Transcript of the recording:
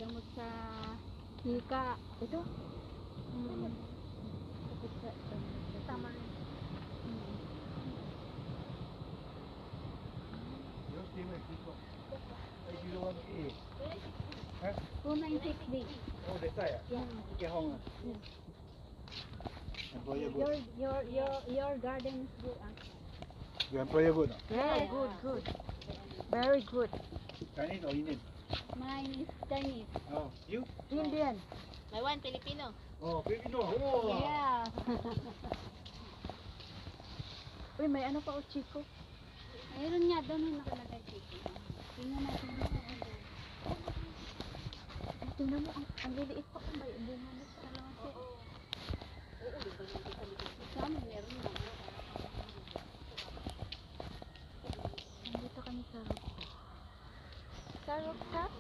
gamot sa hika. Ito? Tama rin. Huh? 296 days. Oh, that's right. Yeah. Get home. Employer good. Your garden is good. Your employer good. Yeah, good. Very good. Chinese or Indian? Mine is Chinese. Oh, you? Indian. My one Filipino. Oh, Filipino. Oh. Yeah. Uy, may ano pa o Chico? Mayroon nga doon yung nakalagay Chico. Tingnan natin dito. Tingnan mo, ang liliit pa kung may bunga mo sa kalamansi. Oo, di ba yung sa likod? Sa amin, meron na. Nandito kami sa rooftop. Sa rooftop?